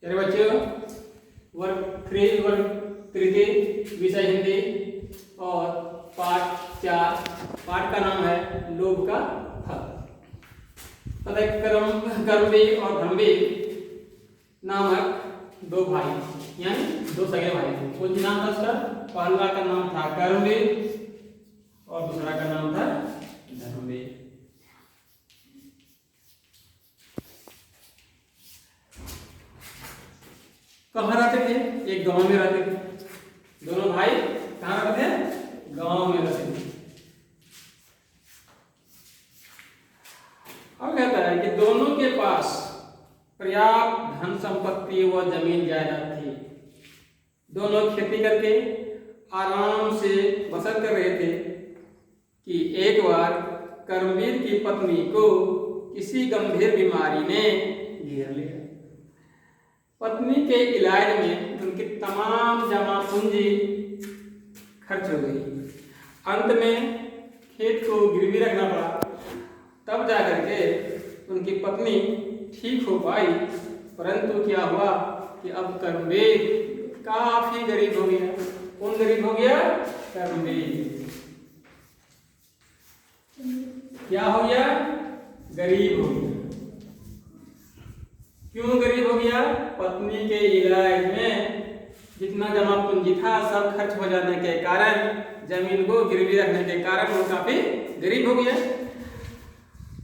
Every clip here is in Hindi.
मेरे बच्चों, वर्ग 3 वर्ग तृतीय विषय हिंदी और पाठ 4। पाठ का नाम है लोभ का फल। पता है कर्मवीर और धर्मवीर नामक दो भाई, यानी दो सगे भाई थे। कुछ नाम था उसका, पहला का नाम था कर्मवीर और दूसरा का नाम था धर्मवीर। कहाँ रहते थे? एक गांव में रहते थे। दोनों भाई कहाँ रहते थे? गांव में रहते थे। अब कहता है कि दोनों के पास पर्याप्त धन संपत्ति व जमीन जायदाद थी। दोनों खेती करके आराम से बसर कर रहे थे कि एक बार कर्मवीर की पत्नी को किसी गंभीर बीमारी ने घेर लिया। पत्नी के इलाज में उनकी तमाम जमा पूंजी खर्च हो गई। अंत में खेत को गिरवी रखना पड़ा, तब जाकर के उनकी पत्नी ठीक हो पाई। परंतु क्या हुआ कि अब कर्मवीर काफी गरीब हो गया। कौन गरीब हो गया? कर्मवीर। क्या हो गया? गरीब हो गया। क्यों गरीब हो गया? पत्नी के इलाज में जितना जमा पूंजी था सब खर्च हो जाने के कारण, जमीन को गिरवी रखने के कारण वो काफी गरीब हो गया।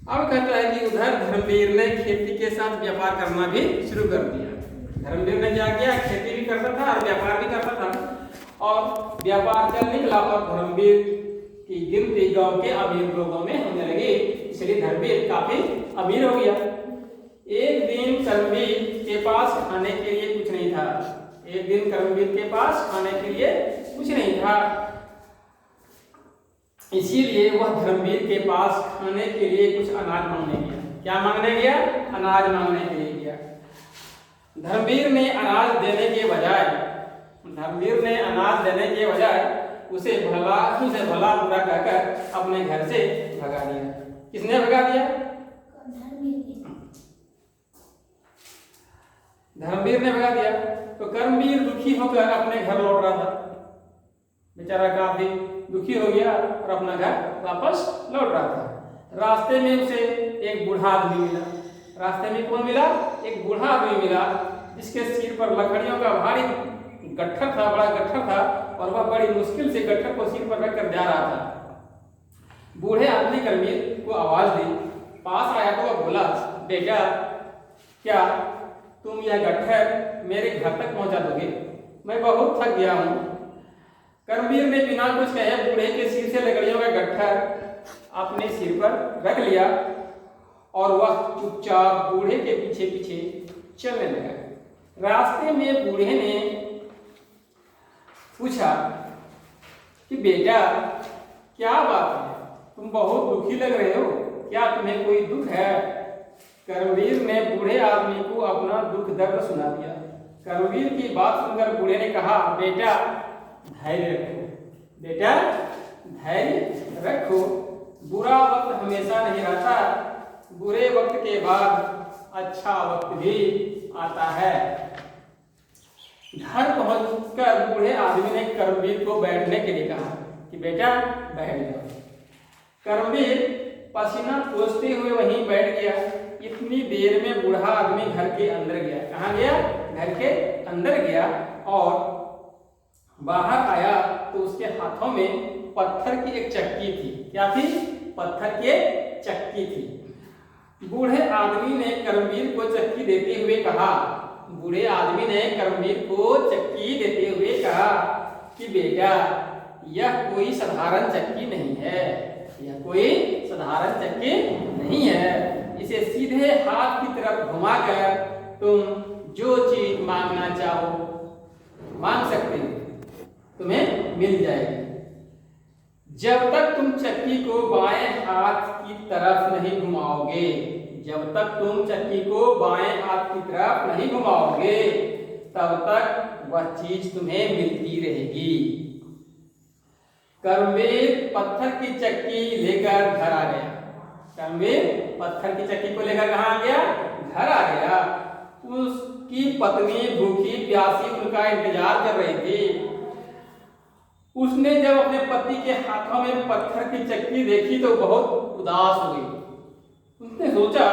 अब कहता है कि उधर धर्मवीर ने खेती के साथ व्यापार करना भी शुरू कर दिया। धर्मवीर ने क्या किया? खेती भी करता था और व्यापार भी करता था, और व्यापार चल निकला और धर्मवीर की गिनती गांव के अमीर लोगों में होने लगी। इसलिए धर्मवीर काफी अमीर हो गया। एक दिन कर्मवीर के पास खाने के लिए कुछ नहीं था। एक दिन कर्मवीर के पास खाने के लिए कुछ नहीं था, इसीलिए वह धर्मवीर के पास खाने के लिए कुछ अनाज मांगने गया। क्या मांगने गया? अनाज मांगने के लिए गया। धर्मवीर ने अनाज देने के बजाय उसे भला बुरा कहकर अपने घर से भगा दिया। किसने भगा दिया? धर्मवीर ने भगा दिया। तो कर्मवीर दुखी होकर अपने घर लौट रहा था। बेचारा काफी दुखी हो गया और अपना घर वापस लौट रहा था। रास्ते में उसे एक बूढ़ा आदमी मिला। रास्ते में कौन मिला? एक बूढ़ा आदमी मिला, जिसके सिर पर लकड़ियों का भारी गट्ठर था, बड़ा गट्ठर था, और वह बड़ी मुश्किल से गट्ठर को सिर पर रखकर जा रहा था। बूढ़े आदमी कर्मवीर को आवाज दी। पास आया तो वह बोला, बेटा क्या तुम यह गट्ठर मेरे घर तक पहुंचा दोगे? मैं बहुत थक गया हूं। कर्मवीर ने बिना कुछ कहे बूढ़े के सिर से लकड़ियों का गट्ठर अपने सिर पर रख लिया और वह चुपचाप बूढ़े के पीछे पीछे चलने लगा। रास्ते में बूढ़े ने पूछा कि बेटा क्या बात है, तुम बहुत दुखी लग रहे हो, क्या तुम्हें कोई दुख है? कर्मवीर ने बूढ़े आदमी को अपना दुख दर्द सुना दिया। कर्मवीर की बात सुनकर बूढ़े ने कहा, बेटा धैर्य रखो, बेटा धैर्य रखो। बुरा वक्त हमेशा नहीं रहता, बुरे वक्त के बाद अच्छा वक्त भी आता है। घर पहुंचकर बूढ़े आदमी ने कर्मवीर को बैठने के लिए कहा कि बेटा बैठ जाओ। कर्मवीर पसीना पोंछते हुए वहीं बैठ गया। इतनी देर में बूढ़ा आदमी घर के अंदर गया। कहाँ गया? घर के अंदर गया और बाहर आया तो उसके हाथों में पत्थर की एक चक्की थी। क्या थी? पत्थर की चक्की थी। बूढ़े आदमी ने कर्मवीर को चक्की देते हुए कहा कि बेटा यह कोई साधारण चक्की नहीं है, यह कोई साधारण चक्की नहीं है। इसे सीधे हाथ की तरफ घुमाकर तुम जो चीज मांगना चाहो मांग सकते हो, तुम्हें मिल जाएगी। जब तक तुम चक्की को बाएं हाथ की तरफ नहीं घुमाओगे, जब तक तुम चक्की को बाएं हाथ की तरफ नहीं घुमाओगे, तब तक वह चीज तुम्हें मिलती रहेगी। कर्मवीर पत्थर की चक्की लेकर घर आ गया। कर्मवीर पत्थर की चक्की को लेकर कहाँ आ गया? घर आ गया। उसकी पत्नी भूखी प्यासी उनका इंतजार कर रही थी। उसने जब अपने पति के हाथों में पत्थर की चक्की देखी तो बहुत उदास हो गई। उसने सोचा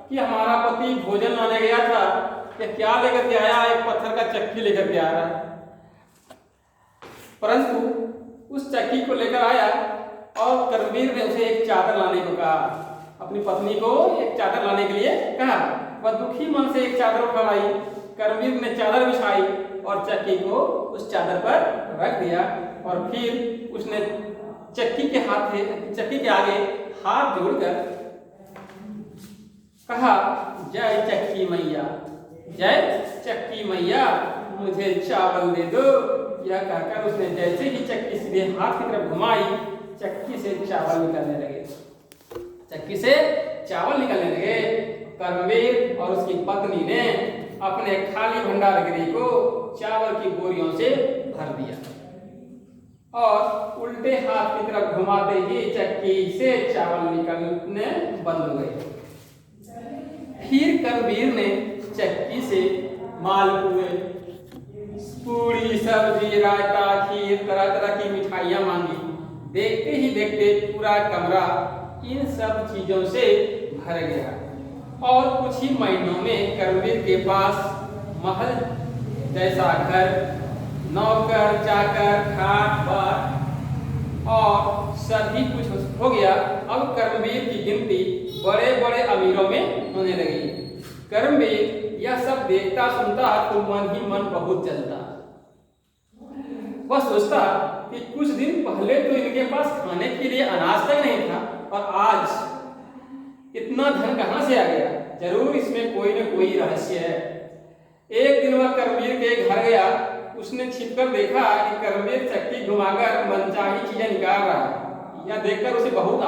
कि हमारा पति भोजन लाने गया था, या क्या लेकर के आया, एक पत्थर का चक्की लेकर के आ रहा है। परंतु उस चक्की को लेकर आया और कर्मवीर ने उसे एक चादर लाने को कहा। अपनी पत्नी को एक चादर लाने के लिए कहा। वह दुखी मन से एक चादर उठा लाई। कर्मवीर ने चादर बिछाई और चक्की को उस चादर पर रख दिया और फिर उसने चक्की के आगे हाथ जोड़कर कहा, जय चक्की मैया, जय चक्की मैया, मुझे चावल दे दो। यह कहकर उसने जैसे ही चक्की सीधे हाथ की तरफ घुमाई, चक्की से चावल निकलने लगे। चक्की से चावल निकलने लगे। कर्मवीर और उसकी पत्नी ने अपने खाली भंडार गृह को चावल की बोरियों से भर दिया और उल्टे हाथ की तरफ घुमाते ही चक्की से चावल निकलने बंद हो गए। फिर कर्मवीर ने चक्की से मालपुए, पूरी, सब्जी, रायता, खीर, तरह तरह की मिठाइयां मांगी। देखते ही देखते पूरा कमरा इन सब चीजों से भर गया और कुछ ही महीनों में कर्मवीर के पास महल जैसा घर, नौकर चाकर, खाट बाट और सभी कुछ हो गया। अब कर्मवीर की गिनती बड़े बड़े अमीरों में होने लगी। कर्मवीर यह सब देखता सुनता तो मन ही मन बहुत जलता। वह सोचता कि कुछ दिन पहले तो इनके पास खाने के लिए अनाज तक नहीं था और आज इतना धन कहां से आ गया। जरूर इसमें कोई न कोई रहस्य है। एक दिन वह कर्मवीर के घर गया। उसने छिपकर देखा कि कर्मवीर चक्की घुमाकर मनचाही चीजें निकाल रहा है। यह देखकर उसे बहुत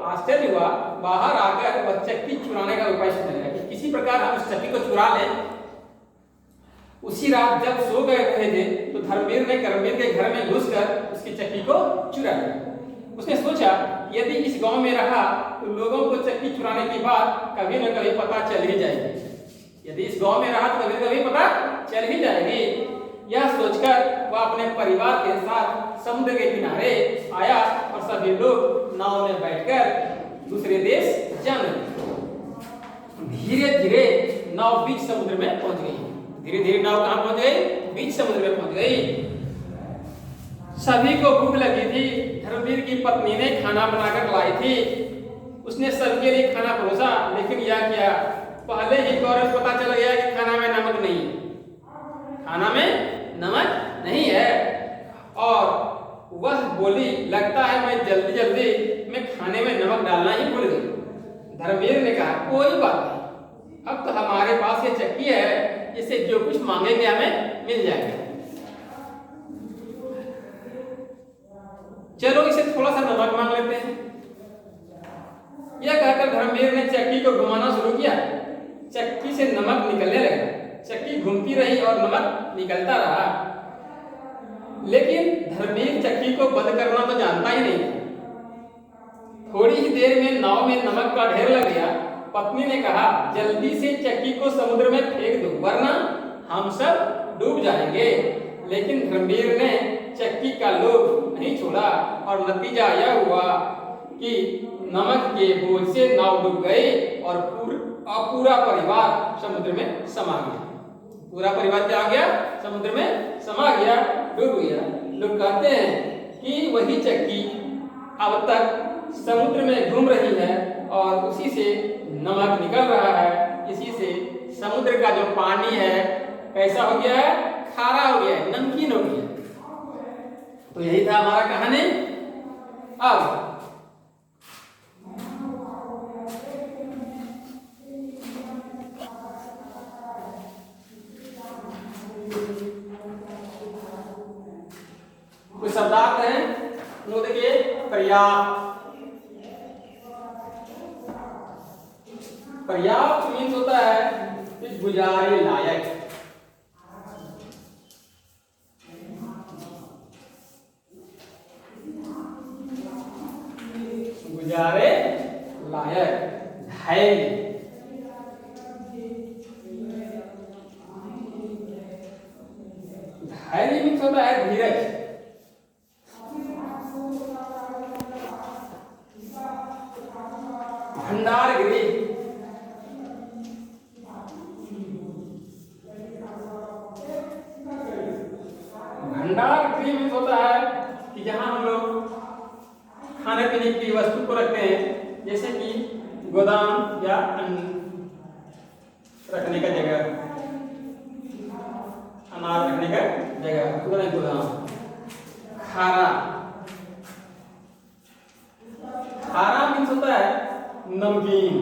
आश्चर्य हुआ। बाहर आकर वह चक्की चुराने का उपाय सोचने लगा कि किसी प्रकार हम उस चक्की को चुरा लें। उसी रात जब सो गए रहे थे तो धर्मवीर ने कर्मवीर के घर में घुसकर उसकी चक्की को चुरा लिया। उसने सोचा यदि इस गांव में रहा तो लोगों को चक्की चुराने की बात कभी न कभी पता चल ही जाएगी। यदि इस गांव में रहा तो कभी न कभी पता चल ही जाएगी। यह सोचकर वह अपने परिवार के साथ समुद्र के किनारे आया और सभी लोग नाव में बैठकर दूसरे देश जाने लगे। धीरे धीरे नाव बीच समुद्र में पहुंच गई। धीरे धीरे नाव कहां पहुंच गई? बीच समुद्र में पहुंच गई। सभी को भूख लगी थी। धर्मवीर की पत्नी ने खाना बनाकर लाई थी। उसने सबके लिए खाना परोसा, लेकिन यह क्या, पहले ही गौरव पता चल गया कि खाना में नमक नहीं है। खाना में नमक नहीं है और वह बोली, लगता है मैं जल्दी में खाने में नमक डालना ही भूल गई। धर्मवीर ने कहा, कोई बात नहीं, अब तो हमारे पास ये चक्की है, इससे जो कुछ मांगेंगे हमें मिल जाएगा। चलो इसे थोड़ा सा नमक मांग लेते हैं। यह कहकर धर्मवीर ने चक्की को घुमाना शुरू किया। चक्की से नमक निकलने लगा। चक्की घूमती रही और नमक निकलता रहा, लेकिन धर्मवीर चक्की को बंद करना तो जानता ही नहीं था। थोड़ी ही देर में नाव में नमक का ढेर लग गया। पत्नी ने कहा, जल्दी से चक्की को समुद्र में फेंक दो वरना हम सब डूब जाएंगे। लेकिन धर्मवीर ने चक्की का लोभ नहीं छोड़ा और नतीजा यह हुआ कि नमक के बोझ से नाव डूब गई और पूरा परिवार समुद्र में समा गया। पूरा परिवार क्या हो गया? समुद्र में समा गया, डूब गया। लोग कहते हैं कि वही चक्की अब तक समुद्र में घूम रही है और उसी से नमक निकल रहा है। इसी से समुद्र का जो पानी है कैसा हो गया है? खारा हो गया है, नमकीन हो गया। तो यही था हमारा कहानी। अब कुछ शब्दार्थ हैं। देखिए, पर्याप्त मीन्स होता है कि गुजारे लायक। गुजारे लायक, धैर्य, धीरज। भंडार गृह। भंडार गृह में होता है कि जहां हम लोग खाने पीने की वस्तु को रखते हैं, जैसे कि गोदाम या रखने का जगह, अनाज रखने का जगह, गोदाम। खारा। खारा मीन्स होता है नमकीन।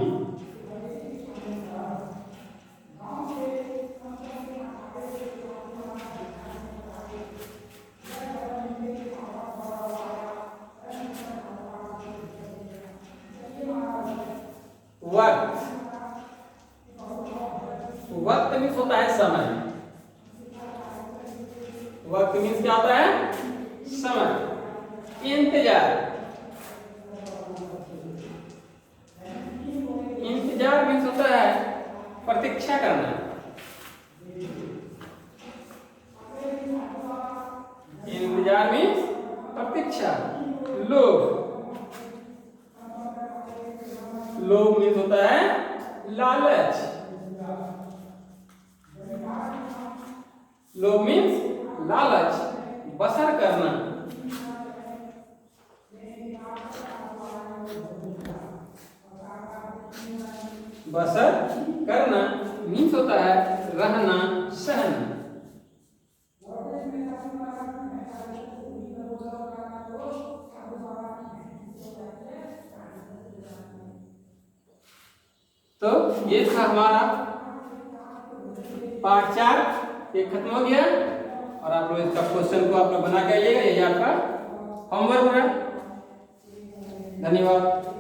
वक्त। वक्त मीन्स होता है समय। वक्त मीन्स क्या होता है? समय। इंतजार। इंतजार मीन्स होता है प्रतीक्षा करना। इंतजार मीन्स प्रतीक्षा। लोभ। लोभ मीन्स होता है लालच। लोभ मीन्स लालच। बसर करना। बसर करना मीन्स होता है रहना, सहना। तो ये था हमारा पार्ट 4, ये खत्म हो गया। और आप लोग इसका क्वेश्चन को आप लोग बना के आइएगा, यही आपका होमवर्क है। धन्यवाद।